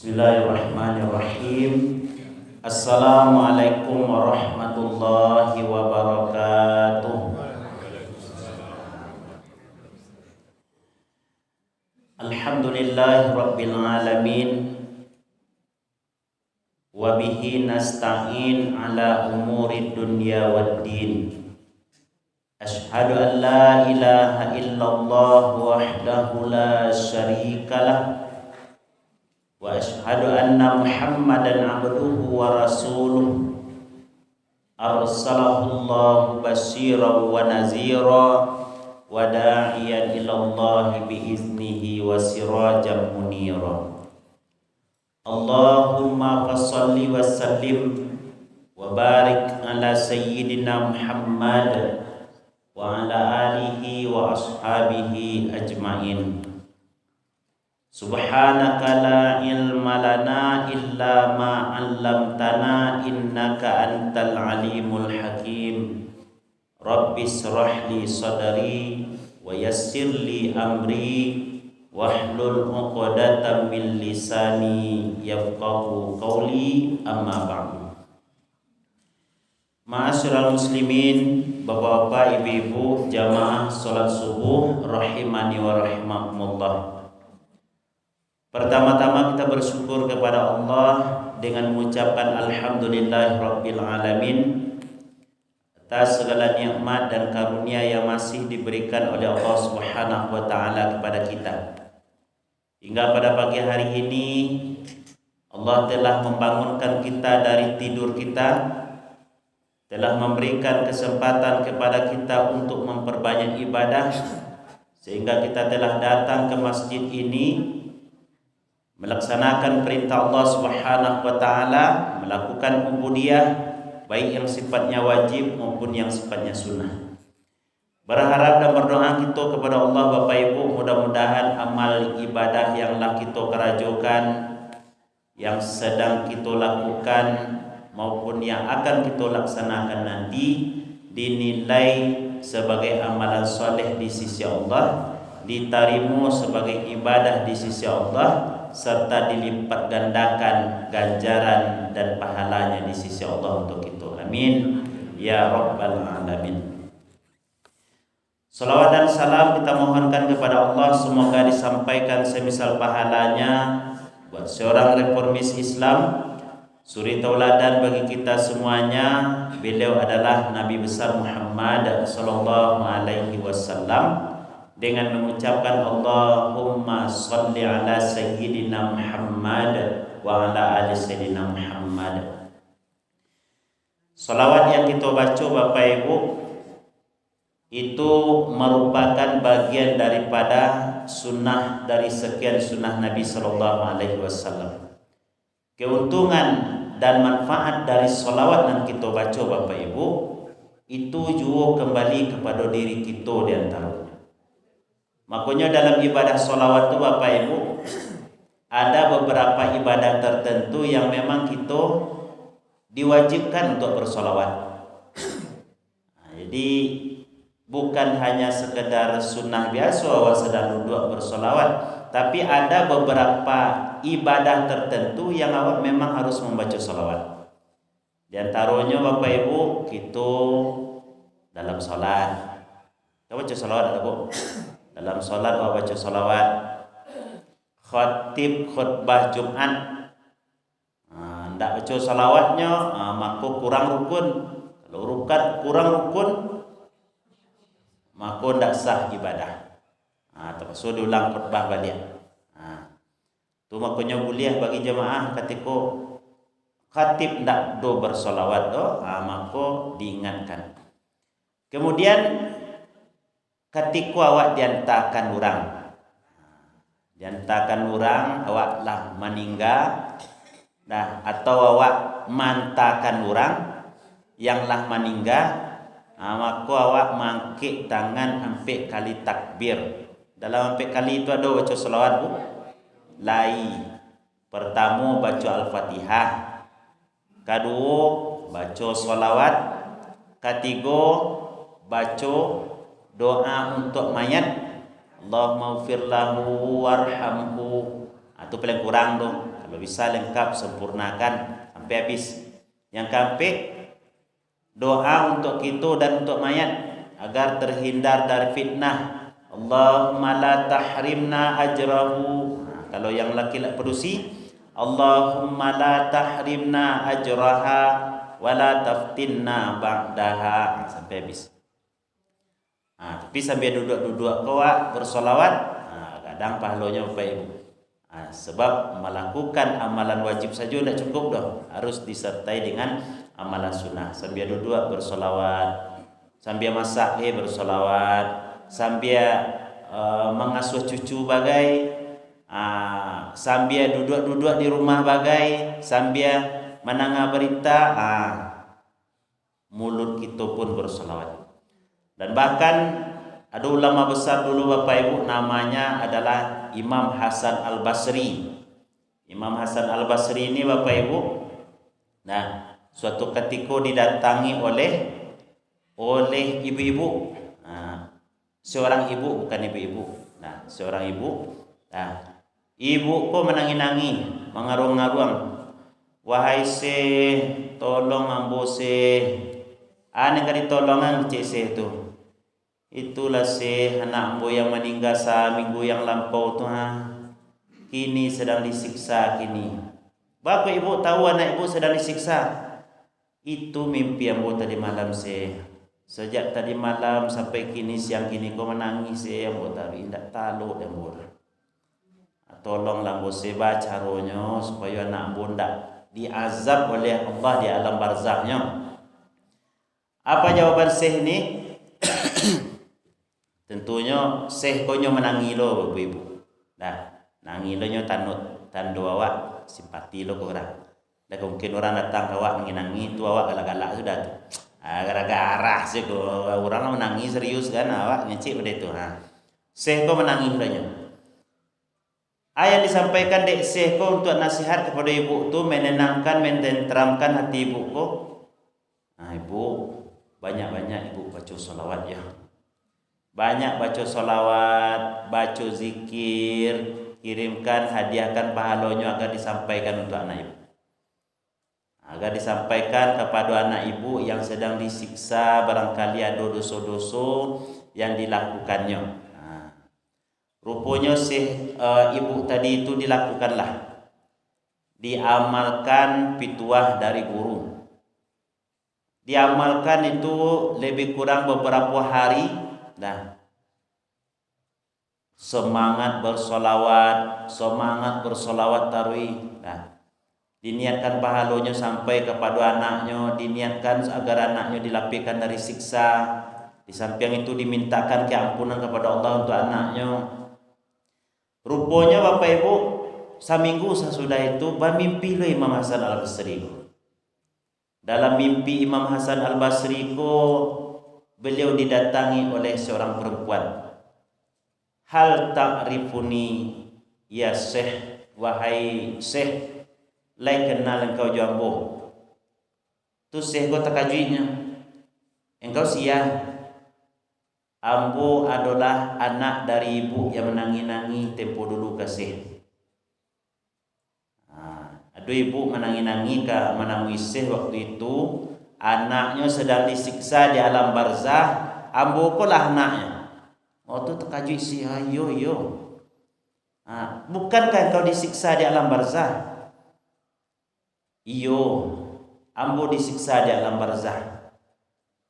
Bismillahirrahmanirrahim. Assalamualaikum warahmatullahi wabarakatuh. Alhamdulillahi rabbil alamin. Wa bihi nasta'in ala umuri dunya waddin. Ashhadu an la ilaha illallah wahdahu la syarikalah. Wa ashhadu anna Muhammadan abduhu wa rasuluh. Arsalahu basyiran wa nazira wa da'iyan ilallahi biiznihi wa sirajan munira. Allahumma fassalli wa sallim wa barik ala sayyidina Muhammad wa ala alihi wa ashabihi ajmain. Subhanaka la ilma lana illa ma 'allamtana innaka antal alimul hakim. Rabbi shrah li sadri wa yassir li amri wahlul 'uqdatam min lisani yafqahu qawli, amma ba'du. Ma'asyiral muslimin, bapak-bapak, ibu-ibu, jamaah salat subuh rahimani wa rahimakumullah. Pertama-tama kita bersyukur kepada Allah dengan mengucapkan alhamdulillahirabbil alamin atas segala nikmat dan karunia yang masih diberikan oleh Allah Subhanahu wa taala kepada kita. Hingga pada pagi hari ini Allah telah membangunkan kita dari tidur kita, telah memberikan kesempatan kepada kita untuk memperbanyak ibadah, sehingga kita telah datang ke masjid ini melaksanakan perintah Allah Subhanahu wa taala, melakukan ubudiyah baik yang sifatnya wajib maupun yang sifatnya sunnah. Berharap dan berdoa kita kepada Allah, Bapak Ibu, mudah-mudahan amal ibadah yang telah kita kerajokan, yang sedang kita lakukan maupun yang akan kita laksanakan nanti dinilai sebagai amalan soleh di sisi Allah, diterima sebagai ibadah di sisi Allah, serta dilipat gandakan ganjaran dan pahalanya di sisi Allah untuk itu. Amin ya rabbal alamin. Salawat dan salam kita mohonkan kepada Allah, semoga disampaikan semisal pahalanya buat seorang reformis Islam, suri tauladan bagi kita semuanya. Beliau adalah Nabi besar Muhammad sallallahu alaihi wasallam, dengan mengucapkan Allahumma sholli ala sayyidina Muhammad wa ala ali sayyidina Muhammad. Salawat yang kita baca, Bapak Ibu, itu merupakan bagian daripada sunnah dari sekian sunnah Nabi sallallahu alaihi wasallam. Keuntungan dan manfaat dari salawat yang kita baca, Bapak Ibu, itu juga kembali kepada diri kita di antaranya. Makanya dalam ibadah sholawat itu, Bapak Ibu, ada beberapa ibadah tertentu yang memang kita diwajibkan untuk bersolawat. Jadi bukan hanya sekedar sunnah biasa awak sedang duduk bersolawat, tapi ada beberapa ibadah tertentu yang awak memang harus membaca sholawat. Di antaranya, Bapak Ibu, kita dalam sholat, kita baca sholawat ada Bu? Dalam sholat baca sholawat, khatib khutbah Jumat tidak baca sholawatnya, maka kurang rukun. Kalau kurang rukun, maka tidak sah ibadah. Terpaksa diulang khutbah balik. Itu makanya boleh bagi jemaah ketika khatib tidak bersolawat, maka diingatkan. Kemudian ketika awak diantarkan orang, awak lah meninggal, atau awak mantakan orang yang lah meninggal, maka awak mangkik tangan sampai kali takbir. Dalam sampai kali itu ada baca selawat Bu. Pertama baca Al-Fatihah, kedua baca selawat, ketiga baca doa untuk mayat, Allahumma ighfir lahu warhamhu. Itu paling kurang tu. Kalau bisa lengkap, sempurnakan sampai habis. Yang keempat, doa untuk kita dan untuk mayat agar terhindar dari fitnah. Allahumma la tahrimna ajrahu. Kalau yang laki-laki perusi, Allahumma la tahrimna ajraha wa la taftinna ba'daha, sampai habis. Tapi sambil duduk-duduk kawak bersolawat, kadang pahalanya Bapak Ibu. Sebab melakukan amalan wajib saja tidak cukup dah, harus disertai dengan amalan sunnah. Sambil duduk bersolawat, sambil masak bersolawat, sambil mengasuh cucu bagai, sambil duduk-duduk di rumah bagai, sambil menangah berita, mulut kita pun bersolawat. Dan bahkan ada ulama besar dulu Bapak Ibu, namanya adalah Imam Hasan Al-Basri. Imam Hasan Al-Basri ini Bapak Ibu, suatu ketika didatangi oleh ibu-ibu. Seorang ibu, bukan ibu-ibu. Seorang ibu. Ibu kok menangi-nangi, mengaruang-ngaruang. Wahai tolong ambo ane kali tolongan cek tu. Itulah anak ambo yang meninggal seminggu yang lampau tu, kini sedang disiksa kini. Bapak Ibu tahu anak ibu sedang disiksa. Itu mimpi ambo tadi malam Sejak tadi malam sampai kini siang kini kau menangis ambo tahu indak talu ambo. Tolonglah ambo baca ronyo supaya anak ambo ndak diazab oleh Allah di alam barzahnya. Apa jawaban ini? Tentunya konyo menangi lo Bapak Ibu. Nangi lo nyo tando awak simpati lo korang. Dan mungkin orang datang ke awak menangi tu awak galak-galak sudah tu. Gara-gara sih ko orang menangi serius kan awak ngecik pada itu. Ko menangi lo nyo. Ayat disampaikan dek ko untuk nasihat kepada ibu tu menenangkan, mententeramkan hati ibu ko. Ibu banyak-banyak ibu baca salawat ya. Banyak baca salawat, baca zikir, kirimkan, hadiahkan pahalanya agar disampaikan untuk anak ibu. Agar disampaikan kepada anak ibu yang sedang disiksa, barangkali ada dosa-dosa yang dilakukannya. Rupanya ibu tadi itu dilakukanlah. Diamalkan pituah dari guru. Diamalkan itu lebih kurang beberapa hari. Semangat bersolawat tarawih. Diniatkan pahalanya sampai kepada anaknya, diniatkan agar anaknya dilapikan dari siksa. Di samping itu dimintakan keampunan kepada Allah untuk anaknya. Rupanya Bapak Ibu, seminggu sesudah itu bermimpi lo Imam Hasan Al-Basri. Dalam mimpi Imam Hasan Al-Basri beliau didatangi oleh seorang perempuan. Hal ta'rifuni ya Syekh, wahai Syekh, lai kenal engkau jambo. Tu Syekh ko takajuinya. Engkau sia. Ambo adalah anak dari ibu yang menangi-nangi tempo dulu ke Syekh. Ada ibu menangi-nangi ke menemui Syekh waktu itu. Anaknya sedang disiksa di alam barzah, ambo ko lah anaknya. Tu terkajui yo. Bukankah kau disiksa di alam barzah? Iyo, ambo disiksa di alam barzah.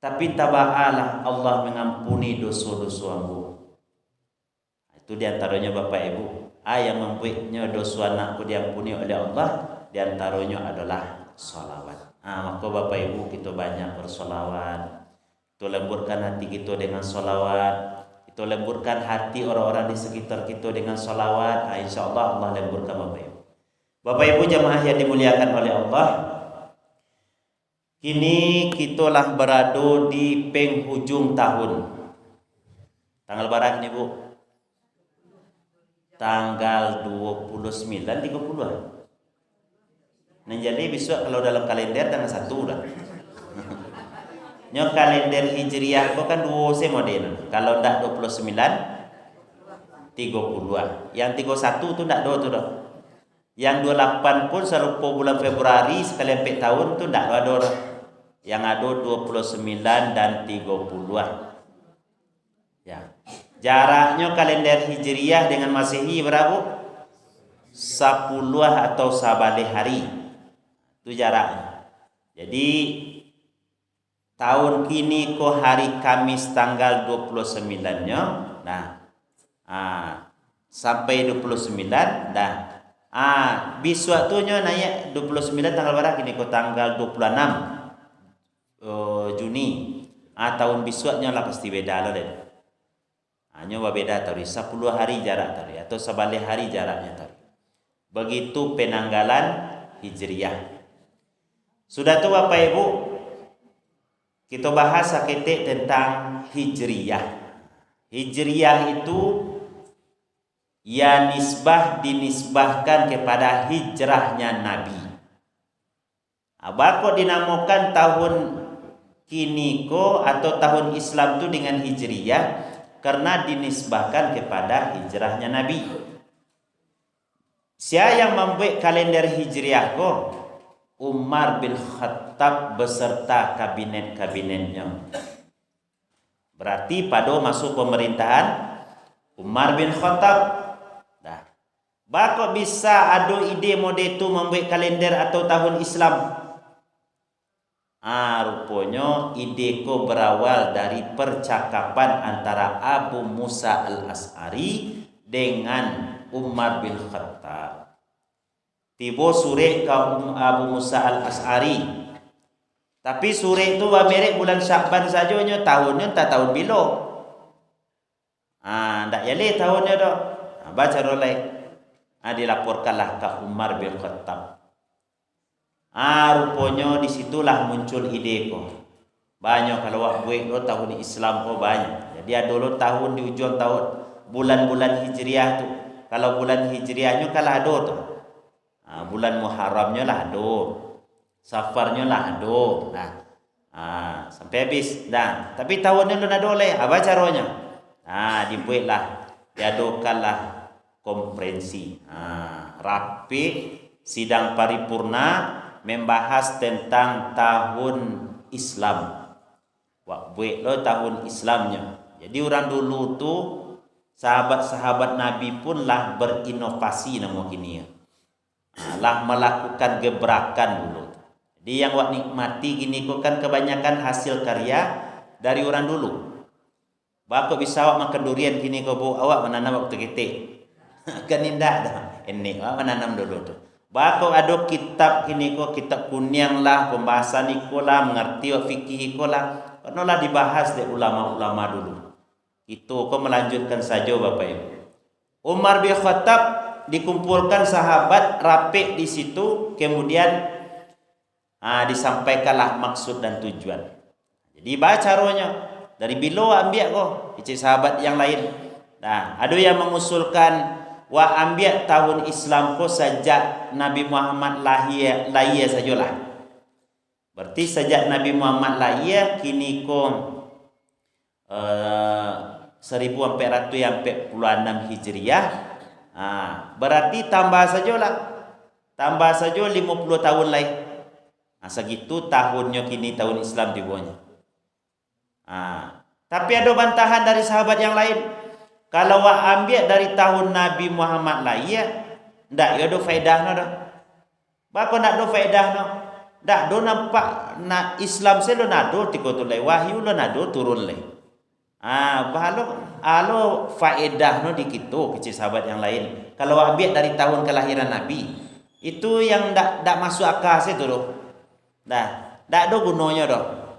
Tapi tabaalah Allah mengampuni dosa-dosa ambo. Itu diantaranya Bapak Ibu. Yang membuatnya dosa anakku diampuni oleh Allah, diantaranya adalah salawat. Maka Bapak Ibu kita banyak bersolawat. Kita lemburkan hati kita dengan solawat. Kita lemburkan hati orang-orang di sekitar kita dengan solawat. InsyaAllah Allah lemburkan Bapak Ibu. Bapak Ibu jamaah yang dimuliakan oleh Allah, kini kita lah berada di penghujung tahun. Tanggal berapa ini Bu? Tanggal 29, 30. Nah jadi besok kalau dalam kalender tanggal 1 dah. Nyo kalender Hijriah kok kan 2 model. Kalau ndak 29 30. Yang 31 tu ndak do tu dah. Yang 28 pun serupa bulan Februari sekali sampai tahun tu ndak ada orang. Yang ada 29 dan 30-an. Ya. Jaraknya kalender Hijriah dengan Masehi berapa? 10 atau sabale hari. Itu jaraknya. Jadi tahun kini ko hari Kamis tanggal 29-nya. Nah. Sampai 29 dah. Besok tu nya naik 29 tanggal berapa kini ko tanggal 26 Juni. Tahun besoknya lah pasti beda lah deh. Hanya beda tadi 10 hari jarak tadi atau sabale hari jaraknya tadi. Begitu penanggalan Hijriah. Sudah tu Bapak Ibu, kita bahas seketik tentang Hijriah. Hijriah itu ya dinisbahkan kepada hijrahnya Nabi. Kok dinamakan tahun kini ko atau tahun Islam itu dengan Hijriah karena dinisbahkan kepada hijrahnya Nabi. Siapa yang membuat kalender Hijriah ko? Umar bin Khattab beserta kabinet-kabinetnya. Berarti pada masuk pemerintahan Umar bin Khattab. Dah. Bakok bisa ada ide mode itu membuat kalender atau tahun Islam? Rupanya ide ko berawal dari percakapan antara Abu Musa al-As'ari dengan Umar bin Khattab. Tiba sore ke Abu Musa al-As'ari. Tapi sore itu merek bulan Syakban saja tahunnya tak tahun bila. Tak yale tahunnya dah. Baca rolek. Dilaporkanlah ke Umar bin Khattab. Rupanya disitulah muncul ide ko. Banyak kalau awak buat lo tahun Islam ko banyak. Jadi ada lo tahun di ujung tahun bulan-bulan Hijriah tu. Kalau bulan Hijriahnya kalah ada tu. Bulan Muharramnya lah ada. Safarnya lah ada. Nah. Sampai habis. Dah. Tapi tahunnya lo ada oleh. Apa caranya? Dibuatlah. Diadakanlah konferensi. Rapi sidang paripurna membahas tentang tahun Islam. Buat lo tahun Islamnya. Jadi orang dulu tu sahabat-sahabat Nabi pun lah berinovasi nama kini. Lah melakukan gebrakan dulu. Jadi yang wak nikmati gini kok kan kebanyakan hasil karya dari orang dulu. Bakok bisa awak makan durian gini kok bu awak menanam waktu ketik. Kan indah dah. Ini awak menanam dulu tu. Bakok ada kitab ini kok kitab kuning lah pembahasan ikolah mengerti fikih ikolah lah dibahas oleh ulama-ulama dulu. Itu kok melanjutkan saja Bapak Ibu. Umar bin Khattab dikumpulkan sahabat rapi di situ kemudian disampaikanlah maksud dan tujuan. Jadi baca caranya dari bila ambil kok icik sahabat yang lain. Nah, ada yang mengusulkan ambil tahun Islam ko sejak Nabi Muhammad lahir sajalah. Berarti sejak Nabi Muhammad lahir kini ko 1446 Hijriah. Berarti tambah sajalah. Tambah saja 50 tahun lain. Segitu tahunnya kini tahun Islam dibawanya. Tapi ada bantahan dari sahabat yang lain. Kalau ambil dari tahun Nabi Muhammad lahir, ndak ada faedahnya dah. Bapa nak ada faedahnya? Ndak do nampak nak Islam se lo nado tiko tu le wahyu lo nado turun le. Alo faedahnya di kitu kecil sahabat yang lain. Kalau ambil dari tahun kelahiran Nabi, itu yang ndak masuk akal se tu doh. Ndak ada gunanya doh.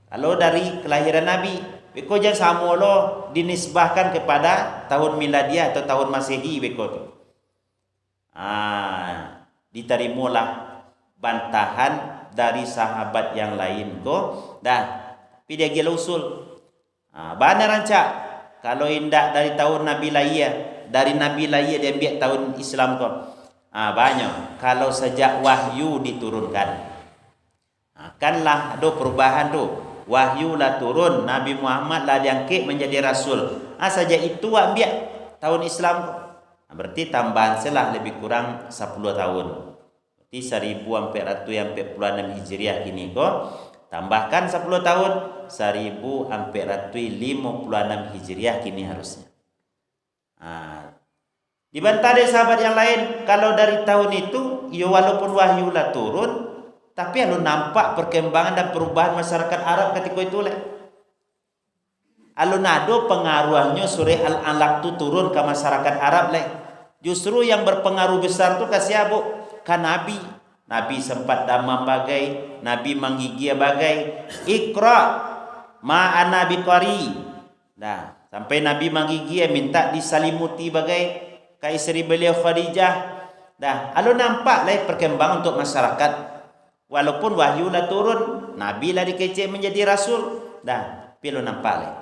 Kalau dari kelahiran Nabi, beko jangan sama lo dinisbahkan kepada tahun miladiah atau tahun Masehi beko tu. Diterimalah bantahan dari sahabat yang lain ko. Tapi dia gila usul. Bana rancak kalau indak dari tahun Nabi lahir, dari Nabi lahir dia ambil tahun Islam ko. Banyak. Kalau sejak wahyu diturunkan. Kanlah ada perubahan tu. Wahyu lah turun, Nabi Muhammad lah diangkat menjadi rasul. Saja itu ambil tahun Islam. Berarti tambahan selah lebih kurang 10 tahun. Berarti 1446 Hijriah kini ko. Tambahkan 10 tahun 1456 Hijriah kini harusnya. Dibantah dari sahabat yang lain, kalau dari tahun itu, ya walaupun wahyu lah turun, tapi lalu nampak perkembangan dan perubahan masyarakat Arab ketika itu leh. Lalu nado pengaruhnya surah Al-Alaq itu turun ke masyarakat Arab leh. Justru yang berpengaruh besar tu kasih abu kan Nabi. Nabi sempat damam bagai, Nabi menggigi bagai, Iqra ma'ana biqari. Nah, sampai Nabi menggigi minta disalimuti bagai ke isteri beliau Khadijah. Dah, lalu nampak lah perkembangan untuk masyarakat. Walaupun wahyu lah turun, Nabi lah dikecek menjadi rasul. Dah, pilu nampak lah.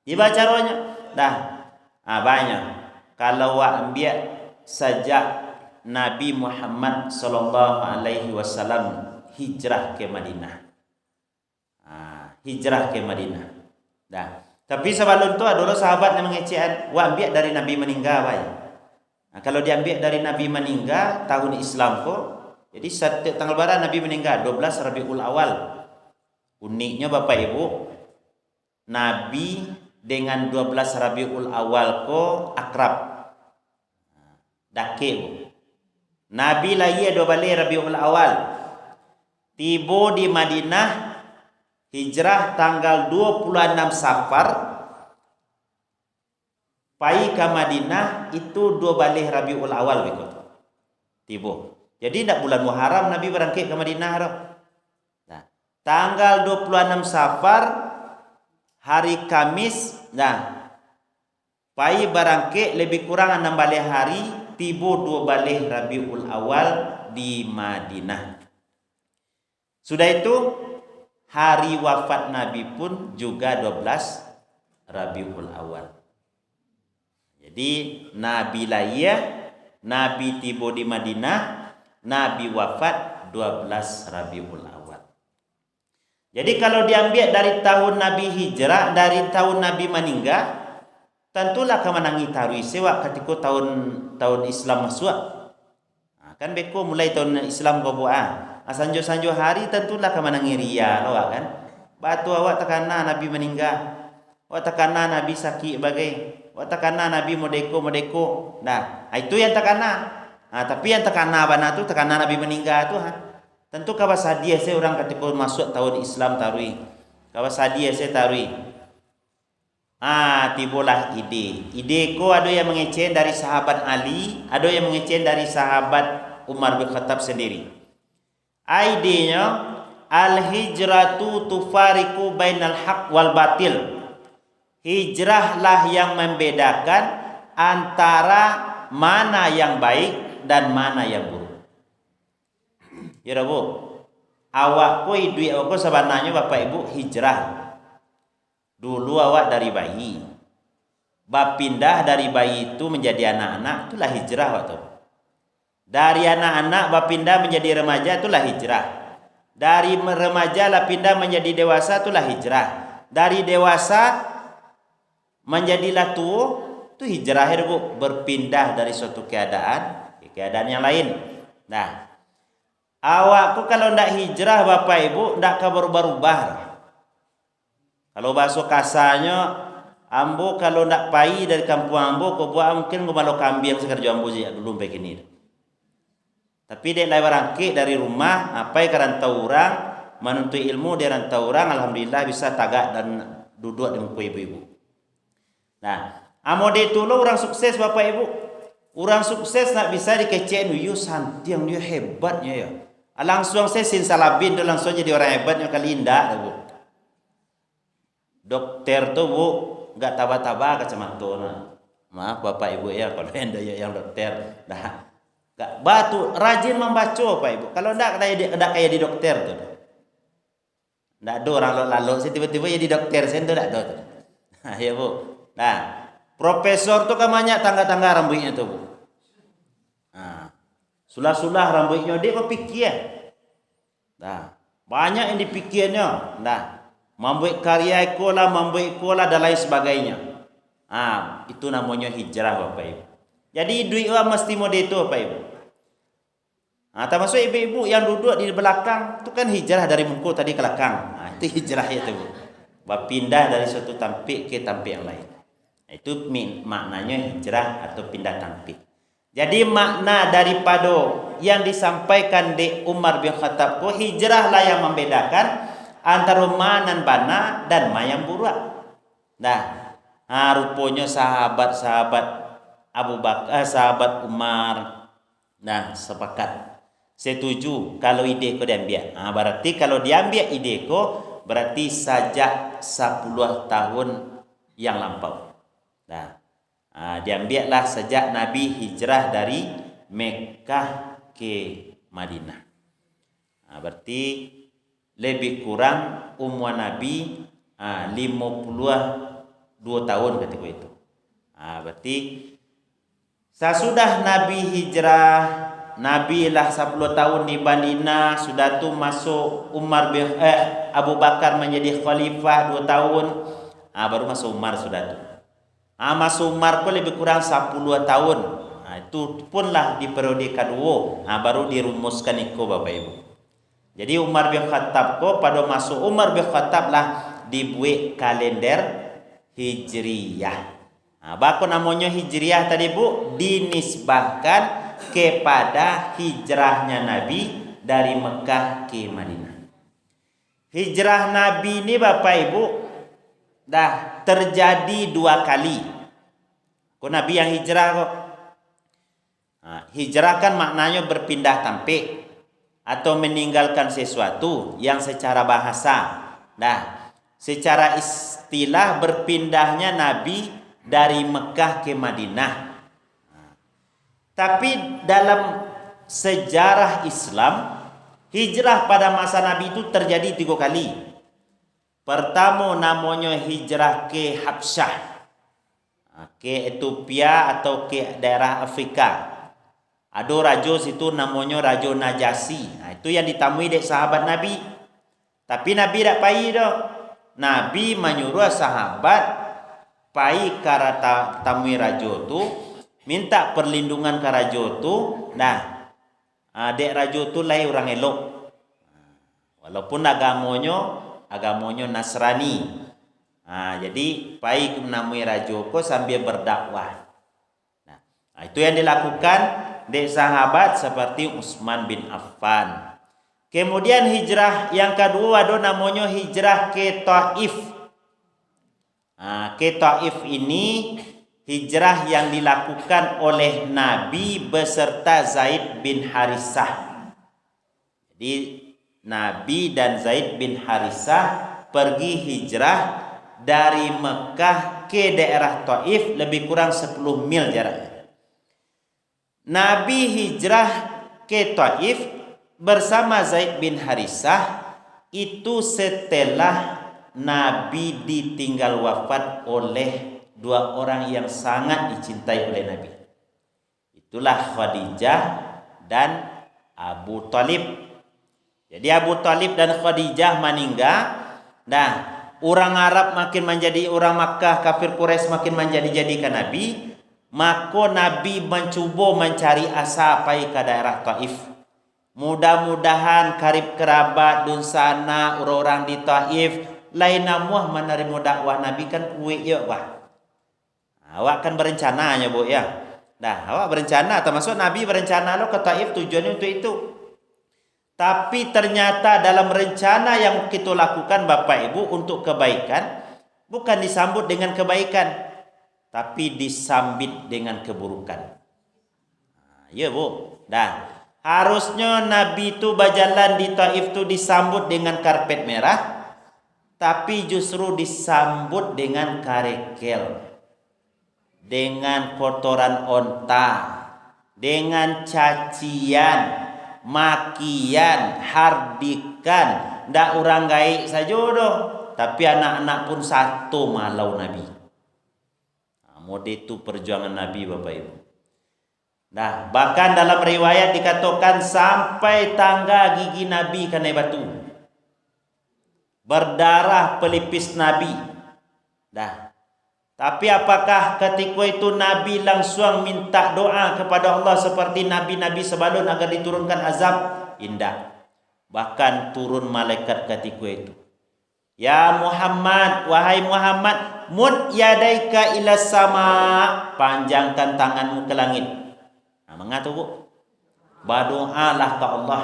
Dibaca rohnya. Dah, banyak. Kalau ambil sejak Nabi Muhammad sallallahu alaihi wasallam hijrah ke Madinah. Hijrah ke Madinah. Dah. Tapi sebelum itu adalah sahabat yang mengecek, ambil dari Nabi meninggal baik. Kalau diambil dari Nabi meninggal tahun Islam kok, jadi tanggal berapa Nabi meninggal? 12 Rabiul Awal. Uniknya Bapak Ibu, Nabi dengan 12 Rabiul Awal kok akrab. Dake bu. Nabi lahir 12 Rabiul Awal. Tiba di Madinah hijrah tanggal 26 Safar. Pai ke Madinah itu 12 Rabiul Awal berikut. Tiba. Jadi tidak bulan Muharram Nabi berangkat ke Madinah. Nah, tanggal 26 Safar hari Kamis. Nah, pai berangkat lebih kurang 6 hari. Tiba 12 Rabiul Awal di Madinah. Sudah itu hari wafat Nabi pun juga 12 Rabiul Awal. Jadi Nabi lahir, Nabi tiba di Madinah, Nabi wafat 12 Rabiul Awal. Jadi kalau diambil dari tahun Nabi hijrah, dari tahun Nabi meninggal, tentulah kemenangi tarwih sewa ketika tahun Islam masuk. Kan beko mulai tahun Islam kau buat. Sanjo hari tentulah kemenangi ria loh kan. Batu awak tekana Nabi meninggal. Awak tekana Nabi sakit bagai. Awak tekana Nabi modeko. Nah, itu yang tekana. Tapi yang tekana bana tu tekana Nabi meninggal tu tentu kawas hadiah saya orang ketika masuk tahun Islam tarwih. Kawas hadiah saya tarwih. Tibalah ide ko ada yang mengecen dari sahabat Ali, ada yang mengecen dari sahabat Umar bin Khattab sendiri. Idenya al-hijratu tufariqu bainal haq wal batil. Hijrahlah yang membedakan antara mana yang baik dan mana yang buruk. Ya Bu, awak ko duit awak ko sebenarnya Bapak Ibu hijrah. Dulu awak dari bayi, bapindah dari bayi itu menjadi anak-anak, itulah hijrah waktu. Dari anak-anak bapindah menjadi remaja, itulah hijrah. Dari remaja lah pindah menjadi dewasa, itulah hijrah. Dari dewasa menjadilah tua, itu hijrah Bu, berpindah dari suatu keadaan ke keadaan yang lain. Nah, awakku kalau ndak hijrah Bapak Ibu ndak berubah-ubah. Kalau bahasa kasarnya, ambo kalau nak pai dari kampung ambo, kau buat mungkin kau malu kambing sekarang ambo je dulu begini. Tapi dia lewat rangkit dari rumah, apa yang rantau orang, menuntut ilmu dia rantau orang, alhamdulillah bisa tagak dan duduk dengan ibu-ibu. Nah, amode itu lo orang sukses Bapak Ibu. Orang sukses nak bisa dikecek nuyu santiang dia hebatnya ya. Langsung saya sinsalabin dia langsung jadi orang hebatnya kali indah Bu. Dokter tu Bu enggak taba-taba kacamata. Maaf Bapak Ibu ya kalau anda yang dokter dah enggak batu rajin membaca Bapak Ibu. Kalau enggak kayak di dokter tu. Enggak ada orang lalu saya tiba-tiba jadi dokter saya enggak ada tu. Ya Bu. Nah, profesor tu kan banyak tangga-tangga rambutnya tu Bu. Sulah-sulah rambutnya dia berpikir. Nah, banyak yang dipikirnya. Nah, membuat karya ikolah dan lain sebagainya. Itu namanya hijrah Bapak Ibu. Jadi duit orang mesti model itu Bapak Ibu. Termasuk ibu-ibu yang duduk di belakang itu kan hijrah dari Mengko tadi ke belakang. Itu hijrah itu Bu. Berpindah dari suatu tampik ke tampik yang lain. Itu maknanya hijrah atau pindah tampik. Jadi makna daripada yang disampaikan di Umar bin Khattab ko hijrahlah yang membedakan antara manan bana dan mayang burak. Rupanya sahabat-sahabat Abu Bakar, sahabat Umar, sepakat, setuju kalau ide ko diambil. Berarti kalau diambil ide ko, berarti sejak 10 tahun yang lampau. Diambillah sejak Nabi hijrah dari Mekkah ke Madinah. Berarti lebih kurang umur Nabi 52 tahun ketika itu. Berarti sesudah Nabi hijrah, Nabi lah 10 tahun di Madinah, sudah tu masuk Abu Bakar menjadi khalifah 2 tahun, baru masuk Umar sudah tu. Masuk Umar ko lebih kurang 10 tahun. Itu pun lah di periode kedua, baru dirumuskan itu Bapak Ibu. Jadi Umar bin Khattab ko pada masuk Umar bin Khattab lah dibuat kalender Hijriyah. Bako namanya Hijriyah tadi Bu, dinisbahkan kepada hijrahnya Nabi dari Mekah ke Madinah. Hijrah Nabi ini Bapak Ibu dah terjadi 2 kali. Nabi yang hijrah kok. Hijrah kan maknanya berpindah tampik atau meninggalkan sesuatu yang secara bahasa. Secara istilah berpindahnya Nabi dari Mekah ke Madinah. Tapi dalam sejarah Islam, hijrah pada masa Nabi itu terjadi 3 kali. Pertama namanya hijrah ke Habsyah, ke Ethiopia atau ke daerah Afrika. Ada raja situ namanya Raja Najasyi. Itu yang ditamui dek sahabat Nabi. Tapi Nabi tak pergi dah. Nabi menyuruh sahabat pai karata tamui rajo tu, minta perlindungan ke rajo tu. Dek rajo tu lai orang elok, walaupun agamanya Nasrani. Jadi pai menamui rajo ko sambil berdakwah. Itu yang dilakukan dek sahabat seperti Utsman bin Affan. Kemudian hijrah yang kedua ada namanya hijrah ke Taif. Ke Taif ini hijrah yang dilakukan oleh Nabi beserta Zaid bin Harisah. Jadi Nabi dan Zaid bin Harisah pergi hijrah dari Mekah ke daerah Taif, lebih kurang 10 mil jaraknya. Nabi hijrah ke Taif bersama Zaid bin Harisah itu setelah Nabi ditinggal wafat oleh 2 orang yang sangat dicintai oleh Nabi. Itulah Khadijah dan Abu Talib. Jadi Abu Talib dan Khadijah meninggal. Orang Arab makin menjadi orang Makkah, kafir Quraisy makin menjadi-jadikan Nabi. Maka Nabi mencuba mencari asa pai ke daerah Taif. Mudah-mudahan karib kerabat dun sana orang-orang di Taif lain namuah menerima dakwah Nabi kan kuih ya wah. Awak kan berencananya Bu ya. Awak berencana, termasuk Nabi berencana lo ke Taif tujuannya untuk itu. Tapi ternyata dalam rencana yang kita lakukan Bapak Ibu untuk kebaikan, bukan disambut dengan kebaikan, tapi disambit dengan keburukan. Ya Bu. Harusnya Nabi itu berjalan di Taif itu disambut dengan karpet merah, tapi justru disambut dengan karekel, dengan kotoran onta, dengan cacian, makian, hardikan. Ndak orang gaik saja doh, tapi anak-anak pun satu malau Nabi. Mode itu perjuangan Nabi Bapak Ibu. Bahkan dalam riwayat dikatakan sampai tangga gigi Nabi kena batu. Berdarah pelipis Nabi. Tapi apakah ketika itu Nabi langsung minta doa kepada Allah seperti Nabi-Nabi sebelum agar diturunkan azab? Tidak. Bahkan turun malaikat ketika itu. Ya Muhammad, wahai Muhammad, mud yadaika ila sama, panjangkan tanganmu ke langit. Nah, mengatu bu, berdoalah ke Allah.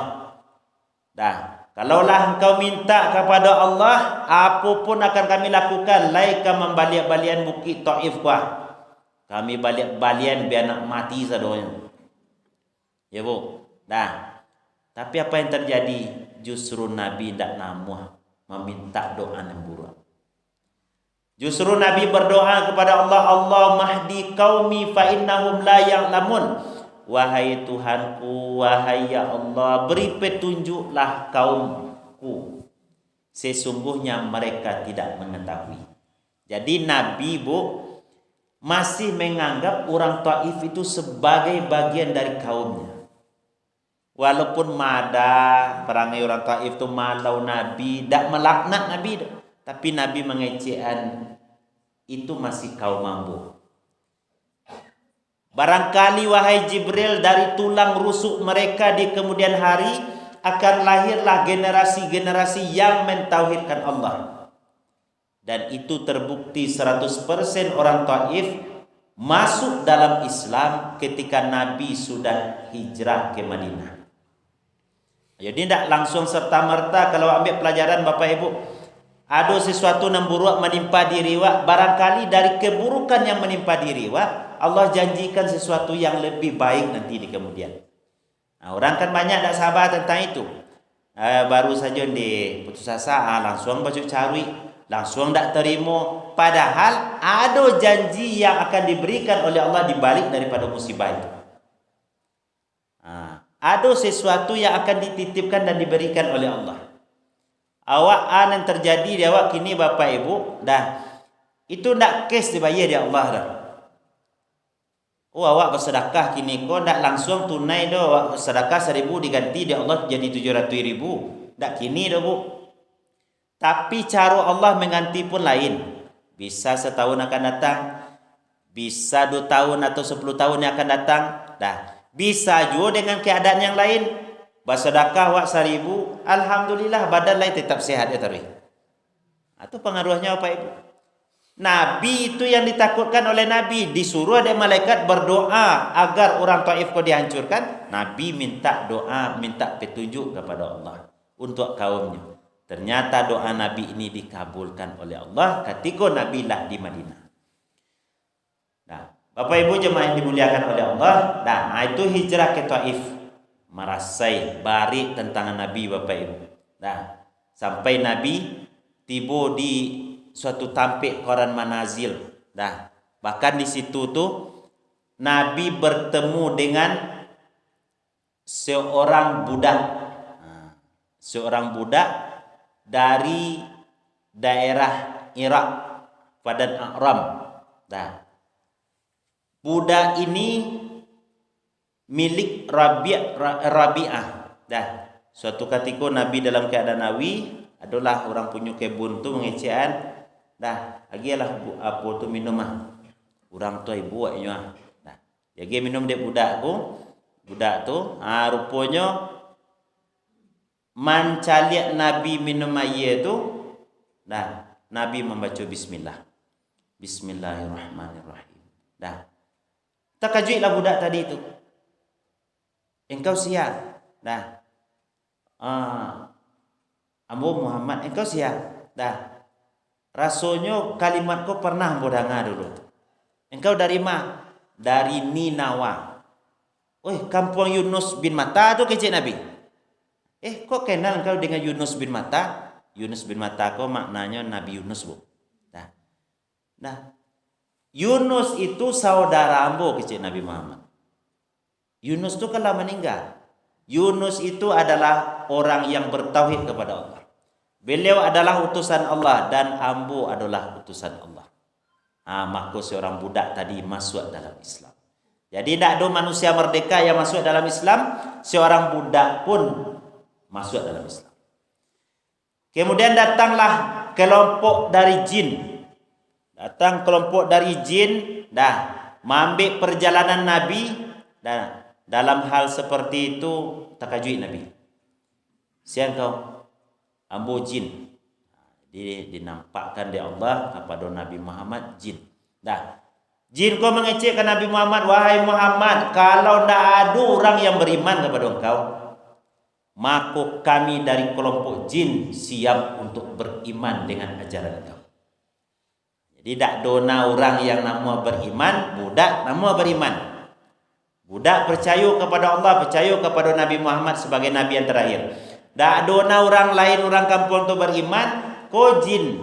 Dah, kalaulah engkau minta kepada Allah, apapun akan kami lakukan. Laika membalik-balian bukit Taif kuah. Kami balik-balian biar nak mati sadonya. Ya bu, dah. Tapi apa yang terjadi? Justru Nabi tidak namuh meminta doa yang buruk. Justru Nabi berdoa kepada Allah, Allah mahdi qaumi fa innahum la ya'lamun. Wahai Tuhanku, wahai ya Allah, beri petunjuklah kaumku. Sesungguhnya mereka tidak mengetahui. Jadi Nabi bu masih menganggap orang Taif itu sebagai bagian dari kaumnya. Walaupun mada perangai orang Taif itu malau Nabi, tak melaknat Nabi, tapi Nabi mengecehan itu masih kaum mampu. Barangkali wahai Jibril, dari tulang rusuk mereka di kemudian hari akan lahirlah generasi-generasi yang mentauhidkan Allah. Dan itu terbukti 100% orang Taif masuk dalam Islam ketika Nabi sudah hijrah ke Madinah. Jadi tidak langsung serta-merta kalau ambil pelajaran Bapak Ibu. Ada sesuatu yang buruk menimpa diri wa, barangkali dari keburukan yang menimpa diri wa, Allah janjikan sesuatu yang lebih baik nanti di kemudian. Nah, orang kan banyak tak sabar tentang itu. Baru saja di putus asa, langsung baju cari, langsung tak terima. Padahal ada janji yang akan diberikan oleh Allah di balik daripada musibah itu. Ada sesuatu yang akan dititipkan dan diberikan oleh Allah. Awak yang terjadi di awak kini Bapak Ibu, dah itu ndak kes dibayar di Allah dah. Oh awak bersedekah kini kau ndak langsung tunai dah, awak sedekah 1.000 diganti di Allah jadi 700.000. Ndak kini dah bu. Tapi cara Allah mengganti pun lain. Bisa setahun akan datang, bisa 2 tahun atau 10 tahun yang akan datang. Dah. Bisa juga dengan keadaan yang lain. Bersedekah wak 1.000, alhamdulillah badan lain tetap sehat ya tarikh. Itu pengaruhnya apa Ibu? Nabi itu yang ditakutkan oleh Nabi, disuruh ada malaikat berdoa agar orang Taif kau dihancurkan. Nabi minta doa, minta petunjuk kepada Allah untuk kaumnya. Ternyata doa Nabi ini dikabulkan oleh Allah ketika Nabi lah di Madinah. Nah, Bapak Ibu jemaah yang dimuliakan oleh Allah, nah itu hijrah ke Taif, merasai bari tentang Nabi Bapak Ibu. Nah, sampai Nabi tiba di suatu tampik koran manazil. Nah, bahkan di situ tuh Nabi bertemu dengan seorang budak. Seorang budak dari daerah Irak, Padan A'ram. Nah, budak ini milik Rabi'ah. Dah, suatu ketika Nabi dalam keadaan Nabi adalah orang punya kebun tu mengecehan. Dah, agilah apa tu minum ah. Orang tu ibu buatnya. Dah, jadi minum dia budak tu. Budak tu, rupanya mencaliak Nabi minum air tu. Dah, Nabi membaca bismillah. Bismillahirrahmanirrahim. Dah. Terkejutlah budak tadi itu. Engkau siap. Dah. Ambo Muhammad, engkau siap. Dah. Rasanya kalimat kau pernah ambo dengar dulu. Engkau dari mana? Dari Ninawa. Kampung Yunus bin Matta tu kecik Nabi. Kok kenal engkau dengan Yunus bin Matta? Yunus bin Matta kau maknanya Nabi Yunus bu. Dah. Nah. Yunus itu saudara ambo kecil Nabi Muhammad. Yunus itu kalau meninggal. Yunus itu adalah orang yang bertauhid kepada Allah. Beliau adalah utusan Allah dan ambo adalah utusan Allah. Maka seorang budak tadi masuk dalam Islam. Jadi tidak ada manusia merdeka yang masuk dalam Islam. Seorang budak pun masuk dalam Islam. Kemudian datanglah kelompok dari jin. Datang kelompok dari jin, dah mengambil perjalanan Nabi, dan dalam hal seperti itu takajui Nabi. Siang kau, ambo jin. Dinampakkan oleh Allah kepada Nabi Muhammad jin. Dah, jin kau mengecekkan Nabi Muhammad, wahai Muhammad, kalau tidak ada orang yang beriman kepada engkau, maka kami dari kelompok jin siap untuk beriman dengan ajaran engkau. Jadi tak dona orang yang nama beriman, budak nama beriman. Budak percaya kepada Allah, percaya kepada Nabi Muhammad sebagai Nabi yang terakhir. Tak dona orang lain, orang kampung tu beriman, ko jin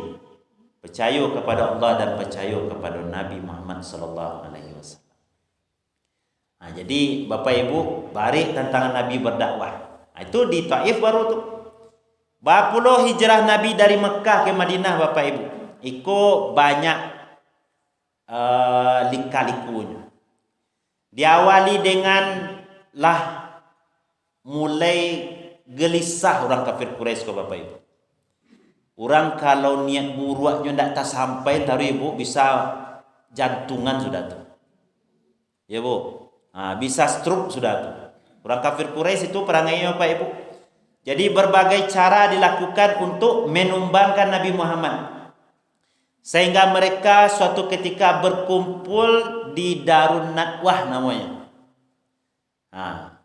percaya kepada Allah dan percaya kepada Nabi Muhammad sallallahu alaihi wasallam. Jadi Bapak Ibu, barik tantangan Nabi berdakwah. Itu di Taif baru tu. Bapuluh hijrah Nabi dari Mekah ke Madinah Bapak Ibu. Iko banyak lika-likunya. Diawali dengan mulai gelisah orang kafir Quraisy ke Bapak Ibu. Orang kalau niat buruaknya tidak sampai taruh Ibu, bisa jantungan sudah tu. Ya Bu, bisa stroke sudah tu. Orang kafir Quraisy itu perangainya Bapak Ibu. Jadi berbagai cara dilakukan untuk menumbangkan Nabi Muhammad. Sehingga mereka suatu ketika berkumpul di Darun Nadwah namanya.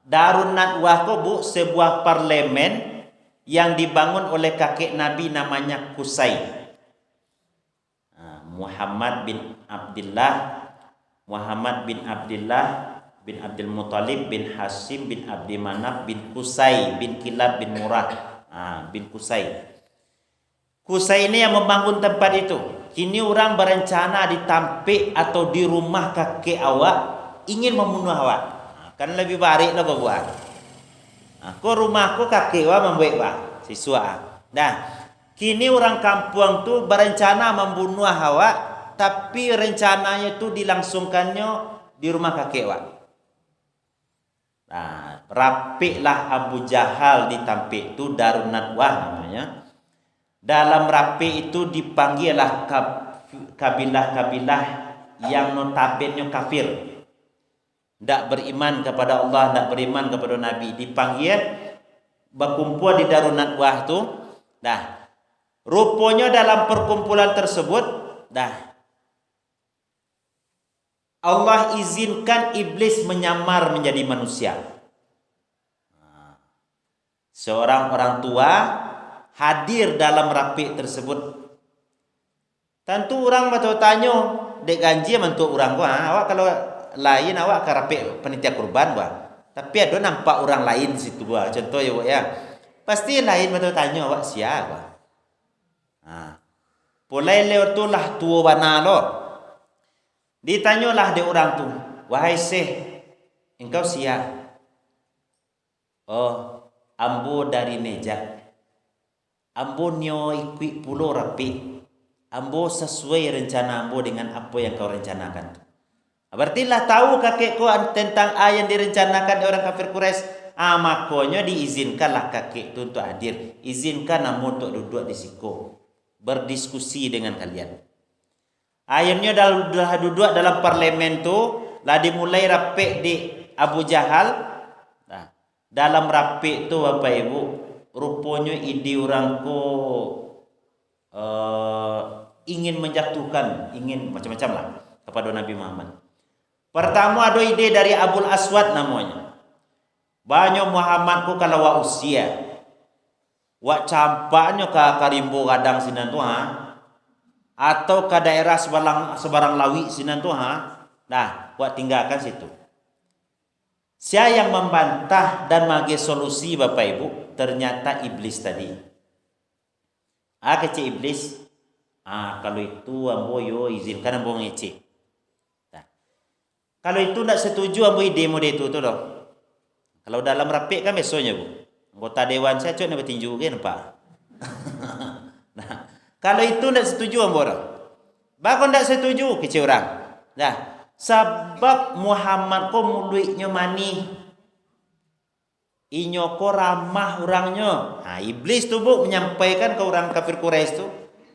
Darun Nadwah itu Bu, sebuah parlemen yang dibangun oleh kakek Nabi namanya Qusay. Muhammad bin Abdullah bin Abdul Muttalib bin Hashim bin Abdi Manaf bin Qusay bin Kilab bin Murrah bin Qusay. Qusay ini yang membangun tempat itu. Kini orang berencana ditampik atau di rumah kakek awak ingin membunuh awak. Kan lebih baik lah buat. Aku rumahku kakek awak membuat awak siswa. Nah, kini orang kampung tu berencana membunuh awak, tapi rencananya itu dilangsungkannya di rumah kakek awak. Nah, rapiklah Abu Jahal ditampik itu, Darun Nadwah namanya. Dalam rapi itu dipanggillah kabilah-kabilah yang notabene kafir, tidak beriman kepada Allah, tidak beriman kepada Nabi, dipanggil berkumpul di Darun Nadwah tu. Dah, rupanya dalam perkumpulan tersebut, Allah izinkan iblis menyamar menjadi manusia. Seorang orang tua hadir dalam rapi tersebut. Tentu orang betul tanya, dek ganji mentu orang gua, awak kalau lain awak ke rapi panitia kurban gua. Tapi ada nampak orang lain situ gua. Contoh ya, pasti lain betul tanya awak siapa. Pulai lewat tu lah tua bana lo. Ditanyalah de orang tu, wahai Syekh, engkau siapa? Oh, ambo dari Nejat. Ambo nyo ikut pulau rapi. Ambo sesuai rencana ambo dengan apa yang kau rencanakan. Berarti lah tahu kakekku tentang yang direncanakan orang kafir Quraisy. Makanya diizinkanlah kakek itu untuk hadir. Izinkan ambo untuk duduk di siku, berdiskusi dengan kalian. Akhirnya dah duduk dalam parlemen tu, lah dimulai rapi di Abu Jahal. Nah, dalam rapi tu Bapak Ibu, rupanya ide orang ko ingin menjatuhkan, ingin macam-macam lah kepada Nabi Muhammad. Pertama ada ide dari Abul Aswad namanya. Banyak Muhammad ko kalau wa usia, wa campaknya ke Karimbo kadang sinan tu atau ke daerah sebarang lawi sinan tu nah, wa tinggalkan situ. Saya yang membantah dan bagi solusi Bapak Ibu, ternyata iblis tadi. Kecil iblis. Kalau itu ambo yo izinkan ambo ngecek. Nah, kalau itu tidak setuju ambo demo dia itu tu doh. Kalau dalam rapik kan besoknya Bu. Anggota dewan saya cuma bertinju kan Pak. Nah, kalau itu tidak setuju ambo doh. Bahkan tidak setuju kecil orang. Nah, sebab Muhammad ko muluiknya manih. Inyo ko ramah orangnya. Iblis tu Bu menyampaikan ke orang kafir Quraisy tu,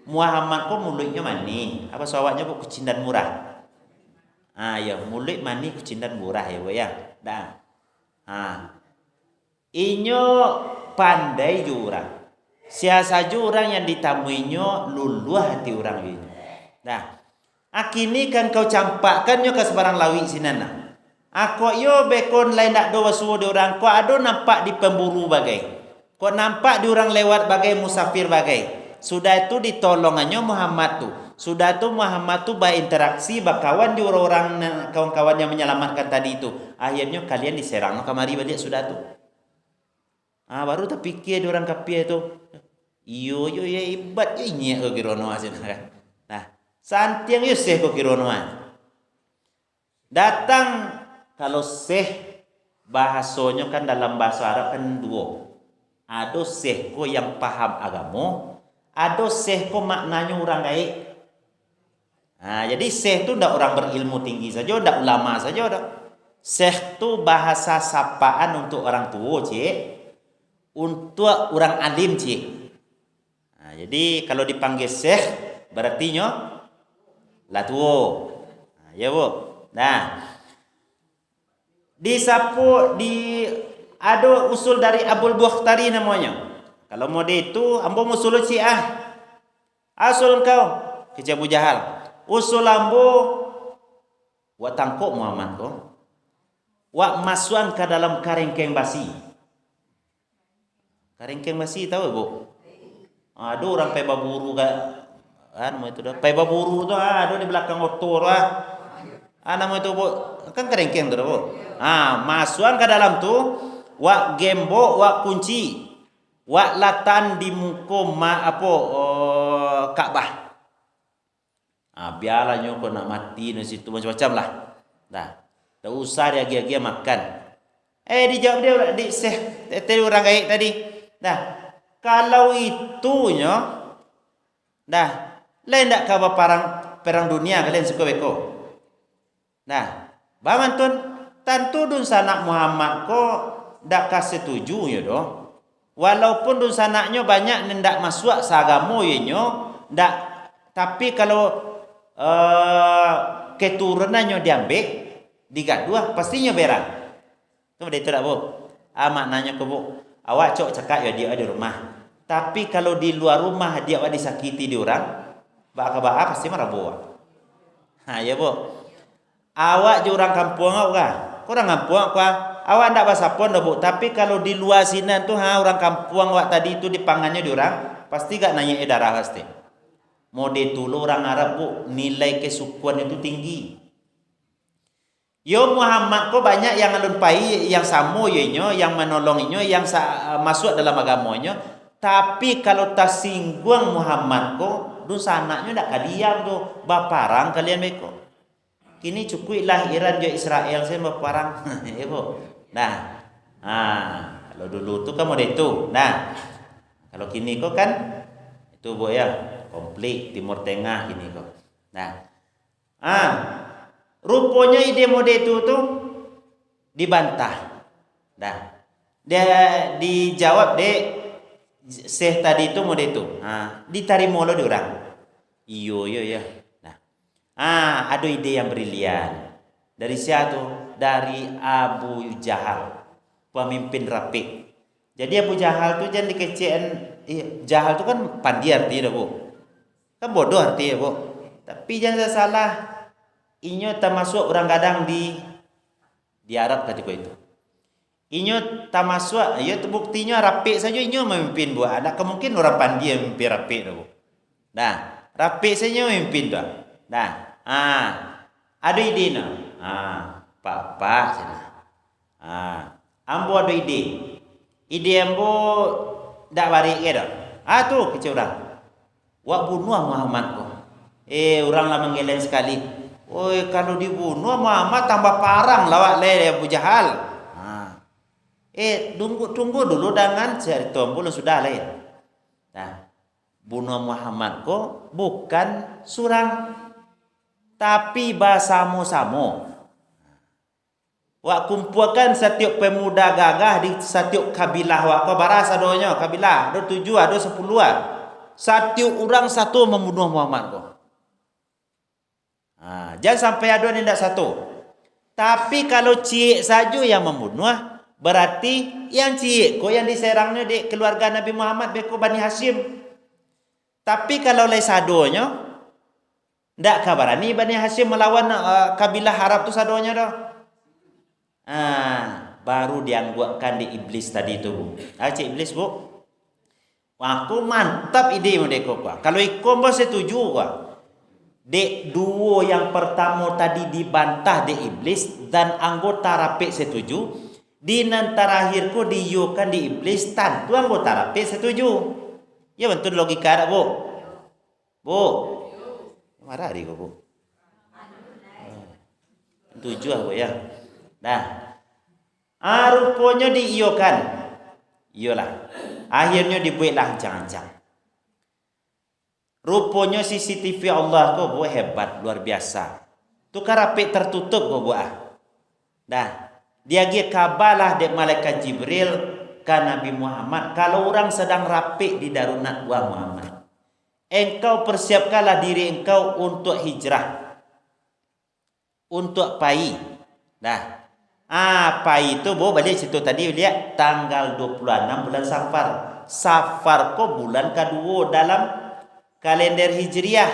Muhammad ko mulutnya mani. Apa sawatnya bu kucindan murah. Ya mulut mani kucindan murah ya bu ya. Dah. Inyo pandai jurang. Siasa jurang yang ditamuinyo luluh hati orang ini. Dah. Akini kan kau campakkan yo ke sebarang lawi sinana. Ako yo bekon lain nak do wasu di orang. Ko ado nampak di pemburu bagai. Ko nampak di orang lewat bagai musafir bagai. Sudah itu ditolongannya Muhammad tu. Sudah tu Muhammad tu berinteraksi berkawan di orang-orang kawan-kawan yang menyelamatkan tadi itu. Akhirnya kalian diserang kamari balik sudah tu. Baru terpikir di orang kafir itu. Iyo ya ibat ya ini ke kirono asin kan. Nah, santiang yo seh ke kirono. Datang kalau seh bahasanya kan dalam bahasa Arab kan dua. Ada seh ko yang paham agama. Ada seh ko maknanya orang gaib. Jadi seh tu ndak orang berilmu tinggi saja, ndak ulama saja dak. Seh tu bahasa sapaan untuk orang tua, cik. Untuk orang alim, cik. Jadi kalau dipanggil seh berarti lah tua. Ya bu. Nah, ada usul dari Abul Bukhtari namanya. Kalau mode itu, ambo usul Syiah. Asul kau ke Abu Jahal. Usul ambo wa tangkok Muhammad ko. Wa masuan ke dalam karengkeng basi. Karengkeng basi tahu bu? Ada orang pai baburu ga nama itu dah. Pai baburu tu ada di belakang motor nama itu bu. Kan karengkeng tu bu. Masuan ke dalam tu wa gembok wa kunci. Wa latan di muka Ka'bah. Biarlah nyo kau nak mati di situ macam-macam lah. Dah. Tak usah dia gia-gia makan. Dijawab dia di tadi orang gaib tadi. Dah. Kalau itunya dah, lain tak kau perang dunia kalian suka beko. Dah. Bamantun tentu dun sanak Muhammad ko dak kasih setuju ya doh. Walaupun dun sanaknya banyak nendak masuk seagama yenyo, ndak. Tapi kalau keturunannya diambil, digaduh pastinya berang. Kemudian itu tak bu. Maknanya ke bu, awak cok cakap ya dia di rumah. Tapi kalau di luar rumah dia awak disakiti di orang, baka pasti marah bu. Ya bu. Awak je orang kampung awak kah? Orang kampung awak. Awak ndak bahasa pun dah bu, tapi kalau di luar sini tu orang kampung awak tadi itu dipangannya di orang, pasti gak nanya darah pasti. Mode dulu orang Arab bu, nilai kesukuan itu tinggi. Yo Muhammad ko banyak yang alun pai yang samo yenyo, yang menolonginyo, yang masuk dalam agamanya. Tapi kalau tersinggung Muhammad ko, dun sanaknya ndak kadiam tu, baparang kalian beko. Kini cukuplah Iran jo Israel saya baparang. Ya bu. Nah, kalau dulu tu kan mode itu. Nah, kalau kini kok kan itu bu ya, komplit Timur Tengah kini kok. Nah, rupanya ide mode itu tuh dibantah. Nah, dia dijawab dek Syekh tadi itu mode itu. Diterima lo di orang. Iyo ya. Nah, ada ide yang brilian. Dari siapa tuh? Dari Abu Jahal, pemimpin rapi. Jadi Abu Jahal tu jangan dikecewakan. Jahal tu kan pandi artinya bu, kan bodoh artinya bu. Tapi jangan salah, inyo termasuk orang kadang di Arab ketika itu. Inyo termasuk, ya buktinya rapi saja inyo memimpin bu. Ada kemungkinan orang pandi yang memimpin rapi bu. Nah, rapi saja memimpin tu. Nah, ada ide no. Pak sana. Ambo ada ide. Ide ambo dak bari ke dah. Tu kecil orang. Wak bunuh Muhammad ko. Orang lah menggeleng sekali. Kalau dibunuh Muhammad tambah parang lawak le Abu Jahal. Tunggu dulu dengan cerita belum sudah le. Nah, bunuh Muhammad ko bukan surang tapi basamu-samu. Wak kumpulkan setiap pemuda gagah di setiap kabilah wak ko baras adonyo kabilah, ada 7, ada 10. Satu orang satu membunuh Muhammad kok. Jangan sampai ada yang tidak satu. Tapi kalau cik saja yang membunuh, berarti yang cik kok yang diserangnya di keluarga Nabi Muhammad beko Bani Hashim. Tapi kalau lain sadonya, tidak kabarani Bani Hashim melawan kabilah Arab tu sadonya dah. Baru dianggapkan di iblis tadi tu, Bu. Cik iblis, Bu. Aku mantap ide mereka, Pak. Kalau ikut bos setuju, Pak. Dek duo yang pertama tadi dibantah di iblis dan anggota rapik setuju. Di antara akhirku diukan di iblis tentu anggota rapik setuju. Ya betul logika ada, Bu. Bu. Marah dia, Bu. Setuju aku ya. Nah. Rupanya diiyokan. Iyalah. Akhirnya dibuatlah ancang-ancang. Rupanya CCTV Allah kok buat hebat, luar biasa. Tu karapik tertutup kok buat. Dah, dia gi kabalah dek malaikat Jibril ke Nabi Muhammad. Kalau orang sedang rapik di darunat wa Muhammad, engkau persiapkanlah diri engkau untuk hijrah, untuk pai. Dah. Apa itu, Bu? Balik situ tadi lihat tanggal 26 bulan Safar. Safar kok bulan kedua dalam kalender Hijriah.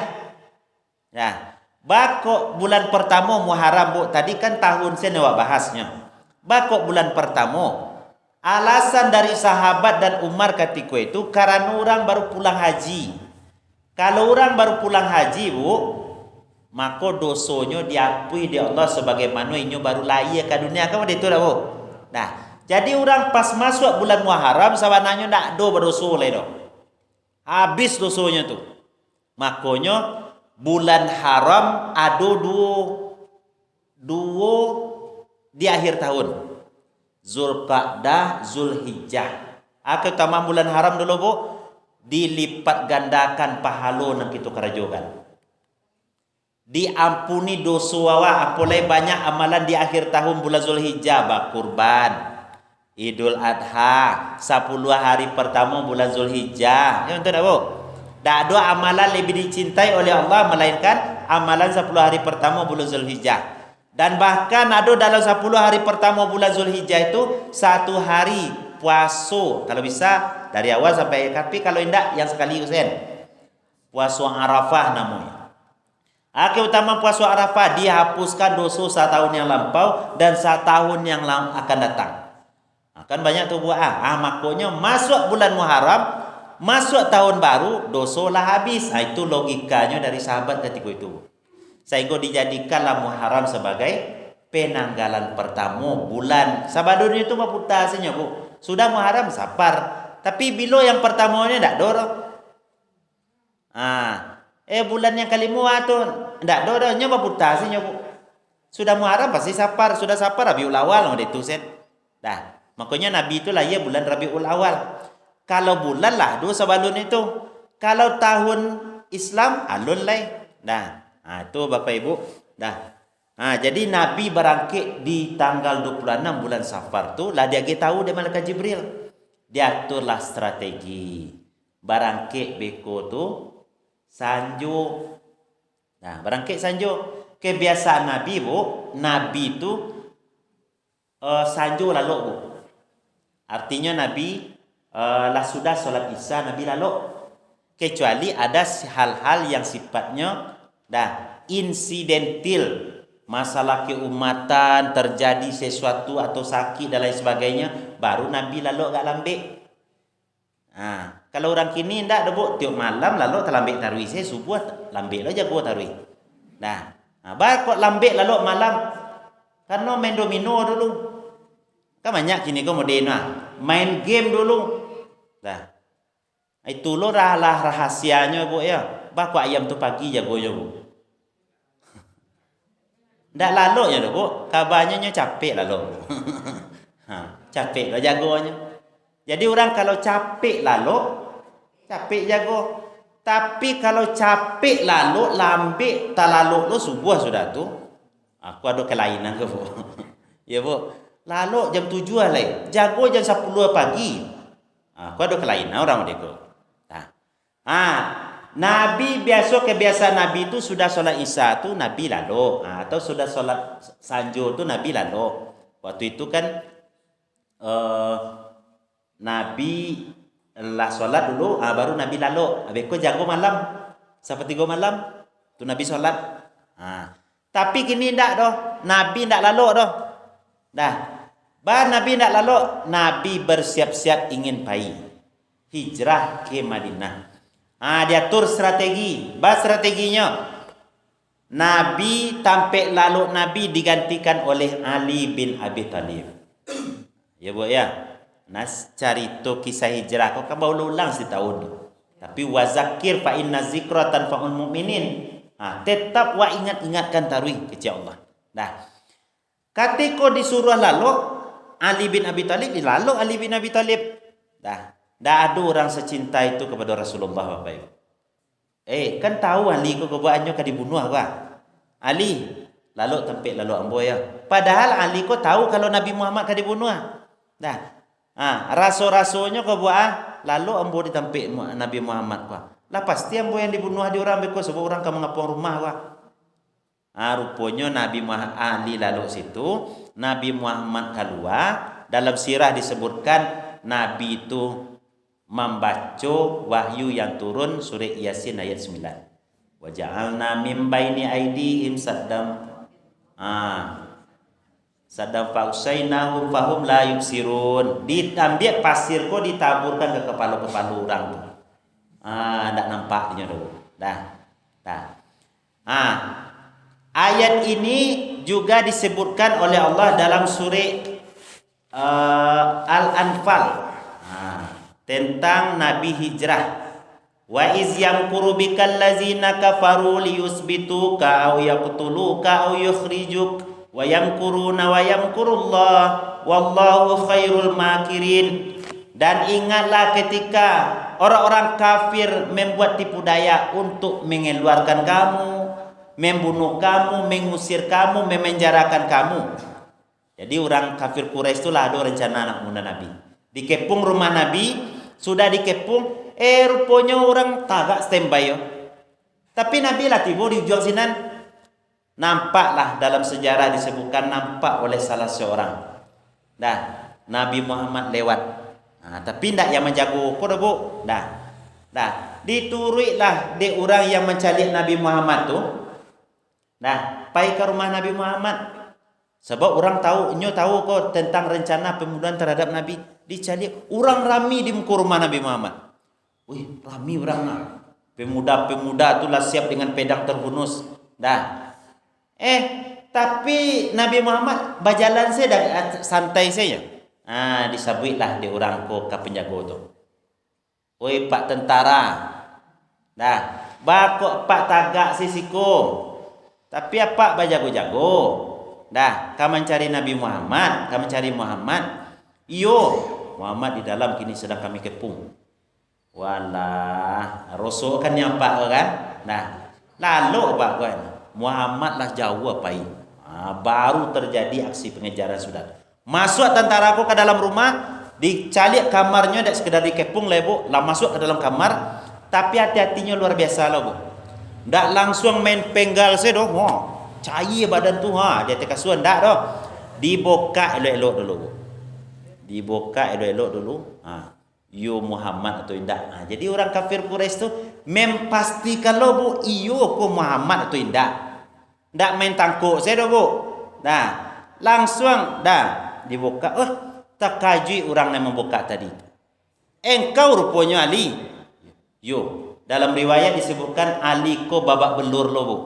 Nah, bakok bulan pertama Muharram, Bu. Tadi kan tahun saya nak bahasnya. Bakok bulan pertama. Alasan dari sahabat dan Umar ketika itu karena orang baru pulang haji. Kalau orang baru pulang haji, Bu, maka dosonya diakui di Allah sebagaimana inyo baru lahir ke dunia. Kamu itu dah, Bu. Nah, jadi orang pas masuk bulan Muharram sabananya ndak do berdosa le do. Habis dosonya tu. Makanya bulan haram ada dua di akhir tahun. Zulqa'dah, Zulhijjah. Aku tamam bulan haram dulu, Bu, dilipat gandakan pahala nang kita kerajokan. Diampuni dosa awak, apalagi banyak amalan di akhir tahun bulan Zulhijjah, kurban, Idul Adha, 10 hari pertama bulan Zulhijjah. Ya betul tak, Bu? Tak ada amalan lebih dicintai oleh Allah melainkan amalan 10 hari pertama bulan Zulhijjah. Dan bahkan ada dalam 10 hari pertama bulan Zulhijjah itu 1 hari puasa. Kalau bisa dari awal sampai akhir, tapi kalau tidak yang sekali usen. Puasa Arafah namanya. Akhir utama puasa Arafah dihapuskan dosa 1 tahun yang lampau dan 1 tahun yang akan datang. Kan banyak tu buat makanya masuk bulan Muharram, masuk tahun baru, dosa lah habis. Itu logikanya dari sahabat ketika itu. Sehingga dijadikanlah Muharram sebagai penanggalan pertama bulan. Sabadun itu maputasinya, Bu. Sudah Muharram Safar, tapi bila yang pertamanya ndak dorong. Bulan yang kelima tu ndak dorongnya maputasinya, Bu. Sudah Muharram pasti Safar, sudah Safar Rabiul Awal mau itu set. Dah. Makanya Nabi itu lahir bulan Rabiul Awal. Kalau bulan lah dua sebelum itu. Kalau tahun Islam alun lain. Nah, itu Bapak Ibu. Dah. Jadi Nabi berangkit di tanggal 26 bulan Safar tu lah dia tahu dia malaikat Jibril. Dia aturlah strategi. Berangkit beko tu sanjo. Nah, berangkit sanjo. Kebiasaan Nabi, Bu, Nabi tu sanjo lalu, Bu. Artinya Nabi lah sudah sholat isya Nabi lalu, kecuali ada hal-hal yang sifatnya insidentil, masalah keumatan, terjadi sesuatu atau sakit dan lain sebagainya, baru Nabi lalu gak lambik. Kalau orang kini ndak ada, Bu, tiap malam lalu terlambik tarawih, saya subuh lambik lo jago tarawih. Baru kok lambik lalu malam karena main domino dulu. Kan banyak kini kau modern main game dulu. Itu lo rahasianya, Bu, ya. Baku ayam tu pagi jagonya, Bu. Ndak lalu ya, Bu. Kabarnya capek lalu. Capek lo jagonya. Jadi orang kalau capek lalu, capek jago. Tapi kalau capek lalu, lambik tak lalu lo subuh sudah tu. Aku ada kelainan ke, Bu. Ya, Bu. Lalu jam 7 lah, jago jam 10 pagi. Aku ada kelainan orang mereka. Nabi biasa kebiasaan Nabi itu sudah sholat Isya tu Nabi lalu, atau sudah sholat Sanjo tu Nabi lalu. Waktu itu kan Nabi lah sholat dulu, baru Nabi lalu. Habis itu jago malam, seperti go malam tu Nabi sholat. Tapi kini ndak doh, Nabi ndak lalu doh. Nabi ndak lalu, Nabi bersiap-siap ingin pergi hijrah ke Madinah. Dia atur strategi. Strateginya Nabi tampil lalu Nabi digantikan oleh Ali bin Abi Thalib. Ya bu ya. Nas carito kisah hijrah kau kan baru ulang setahun tu. Tapi wazakir fa inna zikra tanfa'ul mu'minin. Tetap wa ingatkan tarwih kepada Allah. Ketika disuruh lalu Ali bin Abi Thalib, lalu Ali bin Abi Thalib. Dah ada orang secinta itu kepada Rasulullah Bapak Ibu. Kan tahu Ali ko kebuatannya kan dibunuh apa? Ali lalu tampil lalu ambo ya. Padahal Ali ko tahu kalau Nabi Muhammad kan dibunuh. Rasul-rasulnya kebuah lalu ambo ditampil Nabi Muhammad ko. Lah pasti ambo yang dibunuh di orang beko sebab orang kamu ngapung rumah wa. Rupanya Nabi Ali lalu situ, Nabi Muhammad keluar, dalam sirah disebutkan Nabi itu membaca wahyu yang turun surah Yasin ayat 9. Wa ja'alna min baini aidihim saddam. Saddam fausainahum fahum la yubsirun. Diambil pasir ko ditaburkan ke kepala-kepala orang tu. Tak nampaknya tu. Ayat ini juga disebutkan oleh Allah dalam surah Al-Anfal tentang Nabi hijrah. Wa iz yamkuru bikal ladzina kafaru liyusbituka aw yaqtuluka aw yukhrijuk wa yamkuruna wa yamkurullah wallahu khairul makirin. Dan ingatlah ketika orang-orang kafir membuat tipu daya untuk mengeluarkan kamu, membunuh kamu, mengusir kamu, memenjarakan kamu. Jadi orang kafir Quraisy itulah ada rencana anak muda Nabi. Dikepung rumah Nabi, sudah dikepung, rupanya orang tagak standby yo. Tapi Nabi lah tiba di ujung sinan. Nampaklah dalam sejarah disebutkan nampak oleh salah seorang. Nabi Muhammad lewat. Tapi ndak yang menjago ko bu. Dituruilah di orang yang mencalik Nabi Muhammad tu. Pai ke rumah Nabi Muhammad. Sebab orang tahu kok tentang rencana pembunuhan terhadap Nabi. Dicalik orang rami di muka rumah Nabi Muhammad. Rami orang nak. Pemuda-pemuda itulah siap dengan pedang terhunus. Tapi Nabi Muhammad berjalan saya santai saja. Disabuitlah di orang ko ke penjaga tu. Pak tentara. Bakok pak tagak sisiko. Tapi apa bajago-jago. Kamu mencari Nabi Muhammad, kamu mencari Muhammad. Iyo, Muhammad di dalam kini sedang kami kepung. Walah, Rasul kan nyampak kan? Lalu apa kan? Muhammad lah jauh apa ini? Baru terjadi aksi pengejaran sudah. Masuk tentara aku ke dalam rumah, dicalik kamarnya, tidak sekedar dikepung lah bu, lah masuk ke dalam kamar. Tapi hati-hatinya luar biasa lah bu. Tak langsung main penggal saya doh. Cair badan tu dia terkasuan dak doh. Dibuka elok-elok dulu bu. Dibuka elok-elok dulu. Yo Muhammad atau tidak. Jadi orang kafir Quraisy tu memastikan lo bu, iyo ko Muhammad atau tidak. Ndak main tangkuk saya doh bu. Langsung dibuka. Tak kaji orang yang membuka tadi. Engkau rupanya Ali. Yo, dalam riwayat disebutkan Ali ko babak belur lo bu.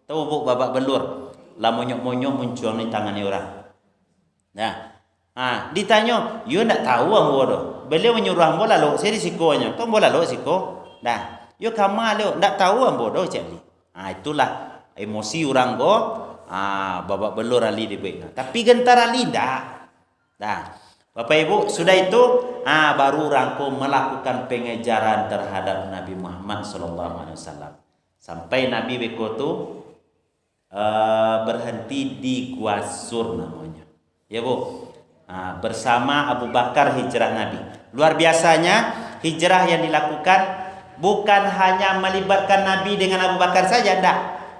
Tahu bu babak belur. Lah monyok-monyok muncul di tangannya orang. Ditanya, yo ndak tahu ambo doh. Beliau menyuruh ambo lalu, saya risikonya. Kau ambo lalu risiko. Yo kamu lalu ndak tahu ambo doh jadi. Itulah emosi orang go. Babak belur Ali dibuat. Tapi gentar Ali ndak. Bapak Ibu, sudah itu baru rangkum melakukan pengejaran terhadap Nabi Muhammad SAW. Sampai Nabi beko tu berhenti di Gua Sur namanya. Ya Bu. Bersama Abu Bakar hijrah Nabi. Luar biasanya hijrah yang dilakukan bukan hanya melibatkan Nabi dengan Abu Bakar saja, tidak,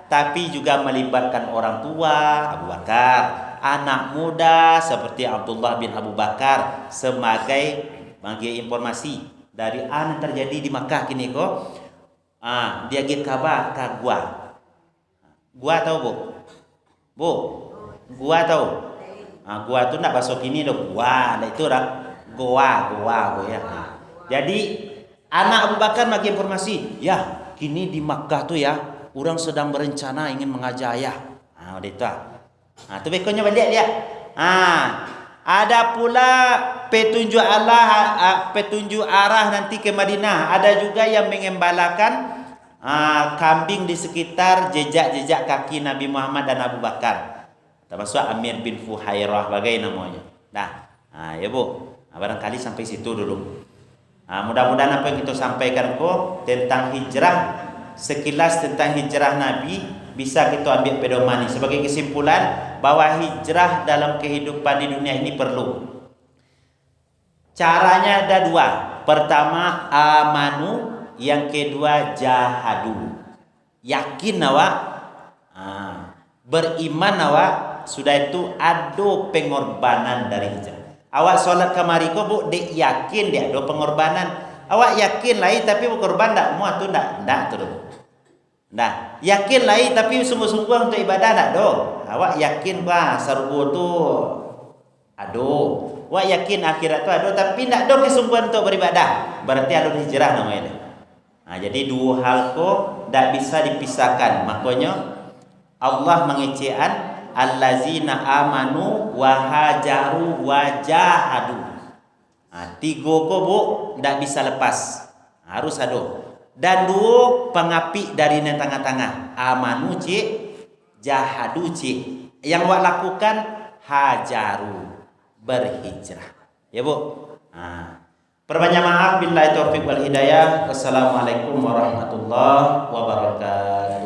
tapi juga melibatkan orang tua Abu Bakar, anak muda seperti Abdullah bin Abu Bakar, sebagai bagi informasi dari yang terjadi di Makkah kini kok. Dia pergi kabar ke gua tahu bu gua tahu. Gua tu nak bahasa kini dah gua, itu dah goa ya. Jadi anak Abu Bakar bagi informasi, ya kini di Makkah tu ya orang sedang berencana ingin mengajak ayah. Udah itu. Tu bekonya balik dia. Ada pula petunjuk Allah, petunjuk arah nanti ke Madinah. Ada juga yang mengembalakan kambing di sekitar jejak-jejak kaki Nabi Muhammad dan Abu Bakar. Termasuk Amir bin Fuhairah bagai namanya. Ya bu, barangkali sampai situ dulu. Mudah-mudahan apa yang kita sampaikan tentang hijrah, sekilas tentang hijrah Nabi bisa kita ambil pedomani sebagai kesimpulan bahwa hijrah dalam kehidupan di dunia ini perlu. Caranya ada dua. Pertama amanu, yang kedua jahadu. Yakin awak, beriman awak, sudah itu ada pengorbanan dari hijrah. Awak solat kamari ko bu, dek yakin dia ada pengorbanan. Awak yakin lain tapi berkorban tak mau tu tak terus. Nah, yakin lain tapi sungguh-sungguh untuk ibadah tak do. Awak yakin bah surga tu ado. Awak yakin akhirat tu ado tapi tak do kesungguhan untuk beribadah. Berarti ada hijrah namanya. Jadi dua hal ko tak bisa dipisahkan. Makanya Allah mengecean allazina amanu wa hajaru wa jahadu. Tiga ko bu tak bisa lepas. Harus ada. Dan dua pengapi dari tengah-tengah. Amanu cik, jahadu cik. Yang awak lakukan hajaru, berhijrah. Ya bu. Perbanyak maaf, billahi taufiq wal hidayah. Wassalamualaikum warahmatullahi wabarakatuh.